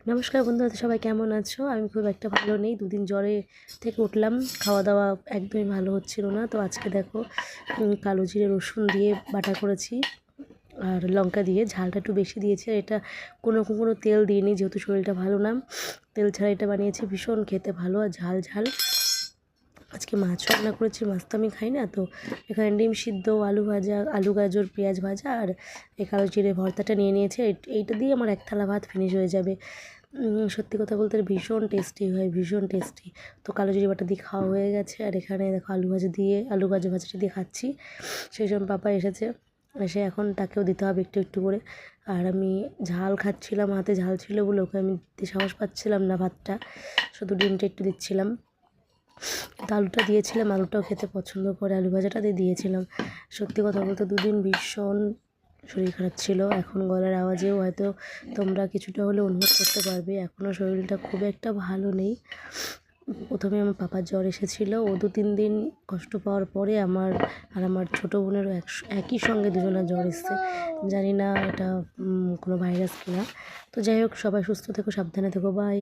নমস্কার বন্ধুরা, সবাই কেমন আছো? আমি খুব একটা ভালো নেই। দুদিন জ্বরে থেকে উঠলাম, খাওয়া দাওয়া একদমই ভালো হচ্ছিল না। তো আজকে দেখো কালো জিরে রসুন দিয়ে বাটা করেছি আর লঙ্কা দিয়ে ঝালটা একটু বেশি দিয়েছি। আর এটা কোনো তেল দিইনি, যেহেতু শরীরটা ভালো না। তেল ছাড়া এটা বানিয়েছি, ভীষণ খেতে ভালো আর ঝাল ঝাল। আজকে মাছ রান্না করেছি, মাছ তো আমি খাই না। তো এখানে ডিম সিদ্ধ, আলু ভাজা, আলু গাজর পেঁয়াজ ভাজা আর এই কালো জিরে ভর্তাটা নিয়ে নিয়েছি। এইটা দিয়ে আমার এক থালা ভাত ফিনিশ হয়ে যাবে। সত্যি কথা বলতে ভীষণ টেস্টি হয়, ভীষণ টেস্টি। তো কালো জিরে বাটা দিয়ে খাওয়া হয়ে গেছে। আর এখানে দেখো আলু গাজর ভাজাটা দিয়ে খাচ্ছি। সেই সময় পাপা এসেছে, এসে এখন তাকেও দিতে হবে একটু একটু করে। আর আমি ঝাল খাচ্ছিলাম, হাতে ঝাল ছিল বলে ওকে আমি দিতে সাহস পাচ্ছিলাম না ভাতটা, শুধু ডিমটা একটু দিচ্ছিলাম। তো আলুটা দিয়েছিলাম, আলুটাও খেতে পছন্দ করে, আলু ভাজাটা দিয়েছিলাম। সত্যি কথা বলতে দুদিন ভীষণ শরীর খারাপ ছিল। এখন গলার আওয়াজেও হয়তো তোমরা কিছুটা হলেও অনুভব করতে পারবে, এখনও শরীরটা খুব একটা ভালো নেই। প্রথমে আমার পাপার জ্বর এসেছিলো, ও 2-3 দিন কষ্ট পাওয়ার পরে আমার ছোটো বোনেরও একই সঙ্গে দুজনের জ্বর এসছে। জানি না এটা কোনো ভাইরাস কিনা। তো যাই হোক, সবাই সুস্থ থেকো, সাবধানে থেকো, বাই।